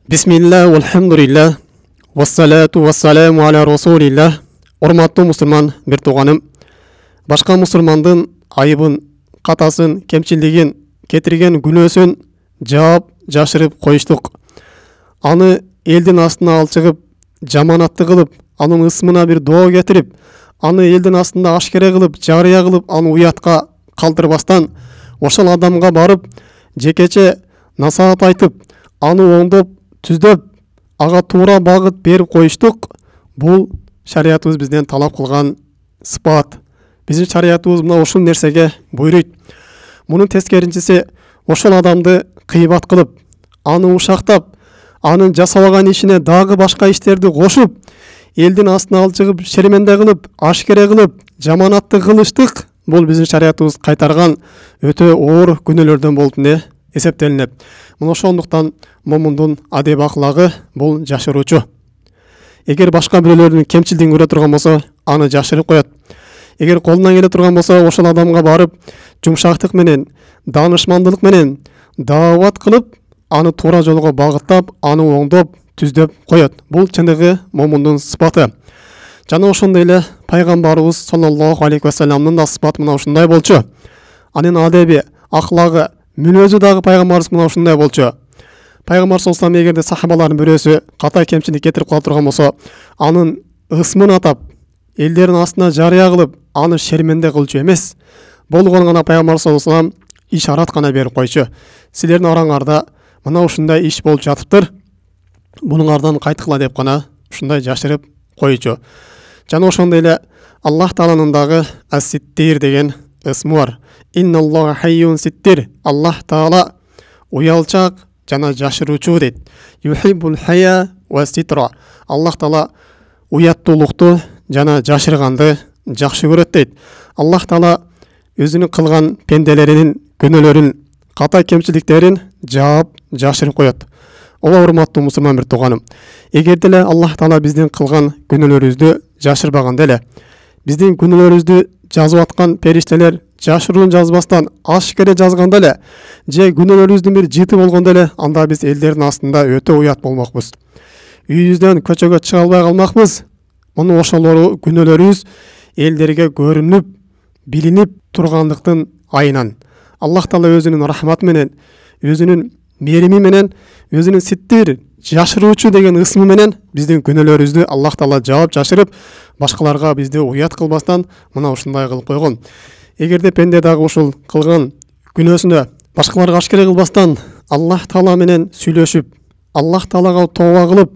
Bismillah, walhamdulillah, wassalatu wassalamu ala rasulillah. Урматтуу мусулман бир тууганым, башка мусулмандын айыбын, катасын, кемчилдигин, кетирген күнөөсүн жаап жашырып коюштук. Аны элдин астына алып чыгып, жаманатты кылып, анын ысмына бир доо кетирип, аны элдин астында ашкере кылып, жарыя кылып, аны уятка калтырбастан, ошол адамга барып, жекече насаат айтып, аны оңдоп, түздөп, ага туура багыт берип коюштук. Бул шариятыбыз бизден талап кылган сыпат. Биздин шариятыбыз мына ушул нерсеге буйруйт. Мунун тескеринчиси, ошол адамды кыйбат кылып, аны ушактап, анын жасабаган ишине дагы башка иштерди кошуп, элдин астына алып чыгып, шеременде кылып, ашкере кылып, жаманатты кылыштык. Бул биздин шариятыбыз кайтарган өтө оор күнөөлөрдөн болуп эсептелинет. Мына ошондуктан момундун адеп аклагы бул жашыруучу. Эгер башка бирөөлөрдүн кемчилдигин көрө турган болсо, аны жашырып коет. Эгер колунан келе турган болсо, ошол адамга барып, жумшактык менен, даанышмандылык менен даават кылып, аны туура жолго багыттап, аны оңдоп, түздөп коет. Бул чындыгы момундун сыпаты. Жана ошондой эле пайгамбарыбыз саллаллаху алейхи ва салламдын да сыпаты мына ушундай болчу. Анын адеби, аклагы, мүнөзү дагы пайгамбарыбыз мына ушундай болчу. Пайгамбар саллаллаху алейхи ва саллям эгерде сахабалардын бирөөсү ката кемчилик кетирип кала турган болсо, анын ысмын атап, элдердин астына жарыя кылып, аны шерменде кылчу эмес. Болгону гана пайгамбар саллаллаху алейхи ва саллям ишарат гана берип койчу. Силердин араңарда мына ушундай иш болуп жатыптыр. Мунуңардан кайткыла деп гана ушундай жашырып койчу. Жана ошондой эле Аллах Тааланын дагы Ас-Ситтир деген ысмы бар. Инналлаха хайюн ситтир. Аллах Таала уялчак жана жашыруучу дейт. Юхиббул хая ва ситра. Аллах Таала уяттуулукту жана жашырганды жакшы көрөт дейт. Аллах Таала өзүнүн кылган пенделеринин күнөөлөрүн, ката кемчиликтерин жаап жашырып коет. Ола урматтуу мусулман бир тууганым, эгерде эле Аллах Таала биздин кылган күнөөлөрүбүздү жашырбаганда эле, биздин күнөөлөрүбүздү жазып аткан периштелер жашыруун жазбастан ашкере жазганда эле, же күнөөлөрүбүздүн бир жыты болгондо эле, анда биз элдердин астында өтө уят болмокпуз. Үйүбүздөн көчөгө чыга албай калмакпыз. Муну ошолору күнөөлөрүбүз элдерге көрүнүп, билинип тургандыктын айынан. Аллах Таала өзүнүн рахматы менен, өзүнүн мерими менен, өзүнүн ситтир, жашыруучу деген ысмы менен биздин күнөөлөрүбүздү Аллах Таала жаап жашырып, башкаларга бизди уят кылбастан мына ушундай кылып койгон. Эгерде пенде дагы ушул кылган күнөөсүнө башкаларга ашкере кылбастан Аллах Таала менен сүйлөшүп, Аллах Таалага тооба кылып,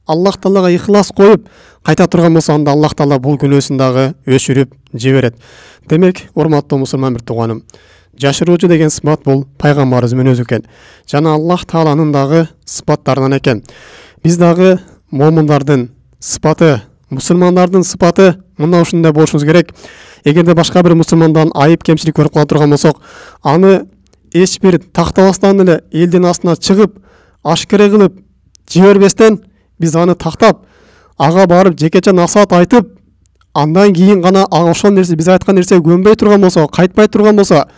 Аллах Таалага ихлас коюп кайта турган болсо, анда Аллах Таала бул күнөөсүн дагы өчүрүп жиберет. Демек, урматтуу мусулман бир тууганым, жашыруучу деген сыпат бул пайгамбарыбыздын өзү экен. Жана Аллах Тааланын дагы сыпаттарынан экен. Биз дагы момундардын сыпаты, мусулмандардын сыпаты мына ушундай болушубуз керек. Эгерде башка бир мусулмандан айып кемчилик көрүп кала турган болсок, аны эч бир тактабастан эле элдин астына чыгып, ашкере кылып жибербестен, биз аны тактап, ага барып жекече насаат айтып, андан кийин гана ошол нерсе, биз айткан нерсеге көнбөй турган болсо, кайтпай турган болсо,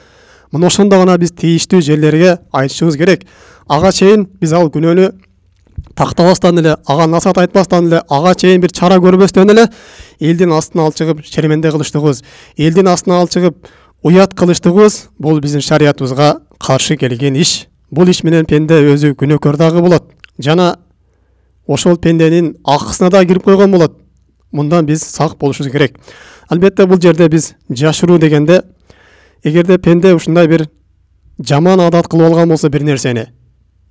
мына ошондо гана биз тийиштүү жерлерге айтышыбыз керек. Ага чейин биз ал күнөөнү тактабастан эле, ага насаат айтпастан эле, ага чейин бир чара көрбөстөн эле элдин астына алып чыгып шеременде кылыштыгыбыз, элдин астына алып чыгып уят кылыштыгыбыз бул биздин шариятыбызга каршы келген иш. Бул иш менен пенде өзү күнөөкөр дагы болот. Жана ошол пенденин акысына да кирип койгон болот. Мындан биз сак болушубуз керек. Албетте бул жерде биз жашыруу дегенде, эгерде пенде ушундай бир жаман адат кылып алган болсо бир нерсени,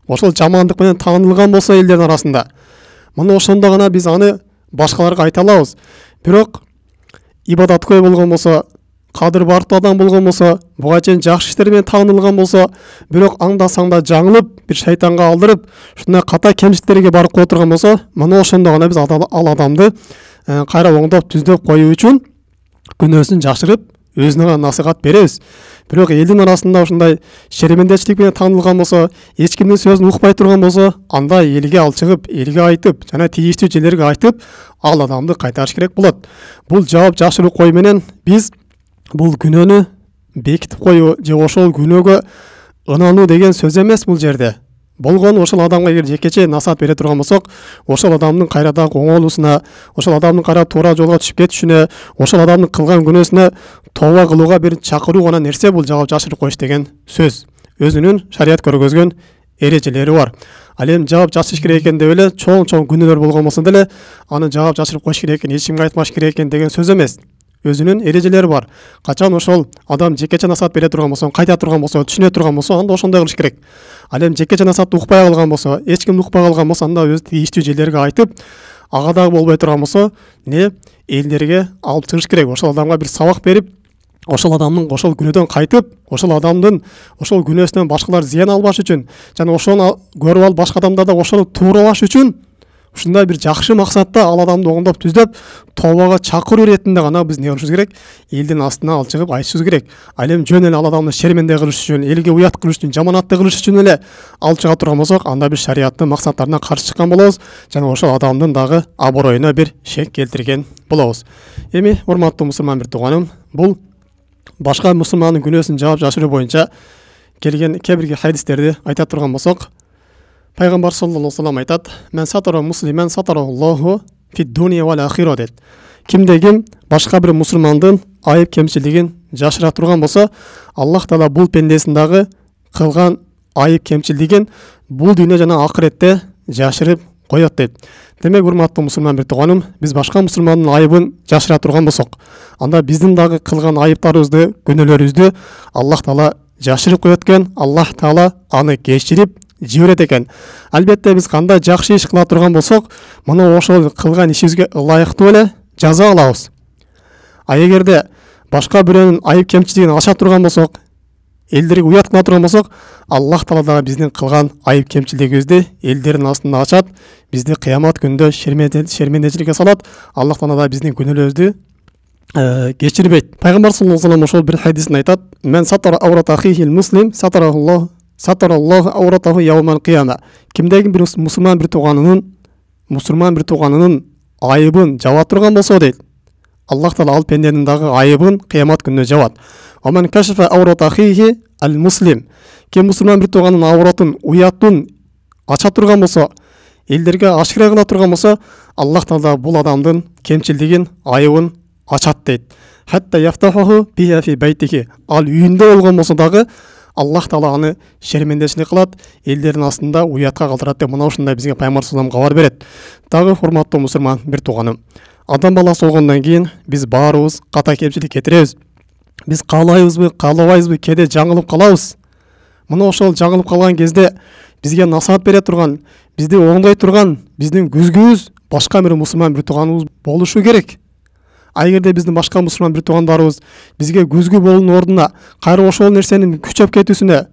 ошол жамандык менен таанылган болсо элдердин арасында, мына ошондо гана биз аны башкаларга айта алабыз. Бирок ибадаткөй болгон болсо, кадыр бартуу адам болгон болсо, буга чейин жакшы иштер менен таанылган болсо, бирок аңда-саңда жаңылып, бир шайтанга алдырып, ушундай ката кемчиликтерге барып кое турган болсо, мына ошондо гана биз ал адамды кайра оңдоп, түздөп коюу үчүн күнөөсүн жашырып, өзүнө гана насыгат беребиз. Бирок элдин арасында ушундай шеремендечилик менен таанылган болсо, эч кимдин сөзүн укпай турган болсо, анда элге алып чыгып, элге айтып, жана тийиштүү жерлерге айтып, ал адамды кайтарыш керек болот. Бул жаап жашыруу кою менен биз бул күнөөнү бекитип коюу же ошол күнөөгө ынануу деген сөз эмес бул жерде. болгон ошол адамга эгер жекече насаат бере турган болсок, ошол адамдын кайрадагы оңолуусуна, ошол адамдын кайра туура жолго түшүп кетишине, ошол адамдын кылган күнөөсүнө тооба кылууга бир чакыруу гана нерсе бул жаап жашырып коюш деген сөз. Өзүнүн шарият көргөзгөн эрежелери бар. Ал эми жаап жашырыш керек экен деп эле чоң күнөөлөр болгон болсо деле аны жаап жашырып коюш керек экен, эч кимге айтпаш керек экен деген сөз эмес. Өзүнүн эрежелери бар. Качан ошол адам жекече насаат бере турган болсо, кайта турган болсо, түшүнө турган болсо, анда ошондой кылыш керек. Ал эми жекече насаатты укпай калган болсо, эч ким укпай калган болсо, анда өз тийиштүү жерлерге айтып, ага дагы болбой турган болсо, элдерге алып чыгыш керек. Ошол адамга бир сабак берип, ошол адамдын ошол күнөөдөн кайтып, ошол адамдын ошол күнөөсүнөн башкалар зыян албаш үчүн, жана ошону көрүп алып башка адамдар да ошону туурабаш үчүн ушундай бир жакшы максатта ал адамды оңдоп түздөп, тообага чакыруу иретинде гана биз эмне кылышыбыз керек? Элдин астына алып чыгып айтышыбыз керек. Ал эми жөн эле ал адамды шерменде кылыш үчүн, элге уят кылыш үчүн, жаманатты кылыш үчүн эле алып чыга турган болсок, анда биз шариаттын максаттарына каршы чыккан болобуз, жана ошол адамдын дагы аброюна бир шек келтирген болобуз. Эми урматтуу мусулман бир тууганым, бул башка мусулмандын күнөөсүн жаап жашыруу боюнча келген кээ бир хадистерди айта турган болсок, Пайгамбар саллаллаху алейхи ва саллям айтат: "Мен сатара муслимен сатараллаху фид дуния вал ахира" дейт. Кимде ким башка бир мусулмандын айып кемчилигин жашыра турган болсо, Аллах Таала бул пендесин дагы кылган айып кемчилигин бул дүйнө жана акыретте жашырып коет дейт. Демек, урматтуу мусулман бир тууганым, биз башка мусулмандын айыбын жашыра турган болсок, анда биздин дагы кылган айыптарыбызды, күнөөлөрүбүздү Аллах Таала жашырып коет экен, Аллах Таала аны кечирип жиберет экен. Албетте биз кандай жакшы иш кыла турган болсок, мына ошол кылган ишибизге ылайыктуу эле жаза алабыз. А эгерде башка бирөөнүн айып кемчилигин ача турган болсок, элдерге уят кыла турган болсок, Аллах Таала дагы биздин кылган айып кемчилигибизди элдердин астында ачат, бизди кыямат күндө шермендечиликке салат. Аллах Таала да биздин күнөөлөрүбүздү кечирбейт. Пайгамбар саллаллаху алейхи ва саллям ошол бир хадисин айтат: "Мен сатара аврата ахихил муслим сатараллаху ауратаху яумал кияма." Кимдеги бир мусулман бир тууганынын айыбын жаба турган болсо дейт, Аллах Таала ал пенденин дагы айыбын кыямат күнүнө жабат. "Оман кашафа аврата ахихи ал муслим." Ким мусулман бир тууганынын авратын, уятын ача турган болсо, элдерге ашкара кыла турган болсо, Аллах Таала бул адамдын кемчилигин, айыбын ачат дейт. "Хатта яфтаху биха фи байтихи." Ал үйүндө болгон болсо дагы Аллах Таала аны шермендечилик кылат, элдердин астында уятка калтырат деп мына ушундай бизге Пайгамбар саллаллаху алейхи ва саллям кабар берет. Дагы урматтуу мусулман бир тууганым, адам баласы болгондон кийин биз баарыбыз ката кемчилик кетиребиз. Биз каалайбызбы, каалабайбызбы, кээде жаңылып калабыз. Мына ошол жаңылып калган кезде бизге насаат бере турган, бизди оңдой турган биздин күзгүбүз башка бир мусулман бир тууганыбыз болушу керек. А эгерде биздин башка мусулман бир туугандарыбыз бизге күзгү болуунун ордуна кайра ошол нерсенин күчөп кетүүсүнө,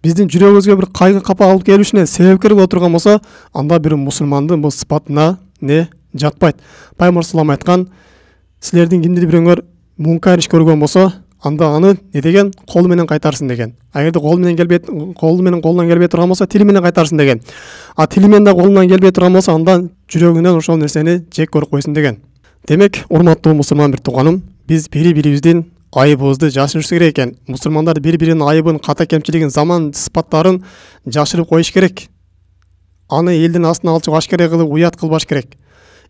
биздин жүрөгүбүзгө бир кайгы капа алып келишине себепкер боло турган болсо, анда бир мусулмандын бул сыпатына жатпайт. Пайгамбар саллаллаху алейхи ва саллям айткан: "Силердин кимдир бирөөңөр мункар иш көргөн болсо, анда аны деген колу менен кайтарсын" деген. А эгерде колу менен колунан келбей турган болсо, тили менен кайтарсын деген. А тили менен да колунан келбей турган болсо, андан жүрөгүнөн ошол нерсени жек көрүп койсун деген. Демек, урматтуу мусулман бир тууганым, биз бири-бирибиздин айыбыбызды жашырыш керек экен. Мусулмандар бири-биринин айыбын, ката кемчилигин, заман сыпаттарын жашырып коюш керек. Аны элдин астына алып чыгып ашкара кылып, уят кылбаш керек.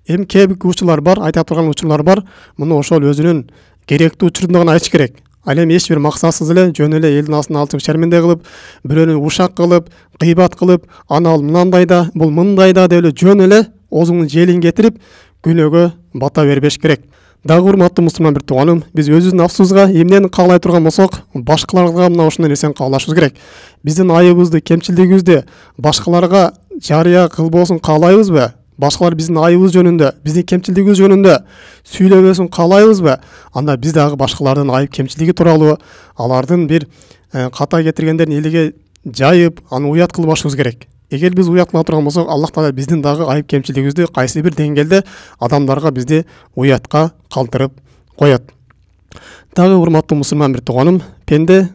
Эми кээ бир учурлар бар, айта турган учурлар бар. Муну ошол өзүнүн керектүү учурунда гана айтыш керек. Ал эми эч бир максатсыз эле, жөн эле элдин астына алып чыгып шерменде кылып, бирөөнү ушак кылып, гыйбат кылып, аны ал мындай да, бул мындай да деп эле жөн эле оозуңдун желин кетирип, күнөөгө бата бербеш керек. Дагы урматтуу мусулман бир тууганым, биз өзүбүздүн нафсыбызга эмнени каалай турган болсок, башкаларга мына ушундай нерсени каалашыбыз керек. Биздин айыбыбызды, кемчилигибизди башкаларга жарыя кылбоосун каалайбызбы? Башкалар биздин айыбыбыз жөнүндө, биздин кемчилигибиз жөнүндө сүйлөбөсүн каалайбызбы? Анда биз дагы башкалардын айып кемчилиги тууралуу, алардын бир ката кетиргендерин элге жайып, аны уят кылбашыбыз керек. Эгер биз уят кыла турган болсок, Аллах Таала биздин дагы айып кемчилигибизди кайсы бир деңгээлде адамдарга бизди уятка калтырып коет. Дагы урматтуу мусулман бир тууганым, пенде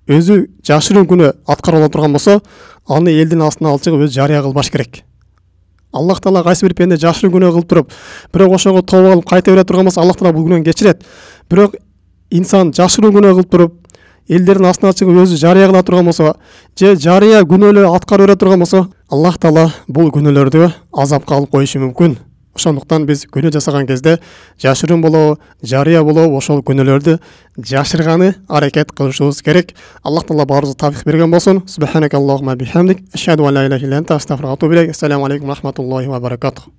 өзү жашыруу күнөө аткарыла турган болсо, аны элдин астына алып чыгып өзү жарыя кылбаш керек. Аллах Таала кайсы бир пенде жашыруу күнөө кылып туруп, бирок ошого тооба кылып кайта бере турган болсо, Аллах Таала бул күнөөн кечирет. Бирок инсан жашыруу күнөө кылып туруп, элдердин астына чыгып өзү жарыя кыла турган болсо же жарыя күнөөлөр аткара бере турган болсо Аллах Таала бул күнөөлөрдү азапка алып коюшу мүмкүн. Ошондуктан биз күнөө жасаган кезде жашырын болобу, жарыя болобу ошол күнөөлөрдү жашырганы аракет кылышыбыз керек. Аллах Таала баарыбызга тавфик берген болсун. Субханакаллахумма бихамдик, ашхаду ан ла илаха илля анта, астагфирука ва атубу илейк. Ассаламу алейкум ва рахматуллахи ва баракатух.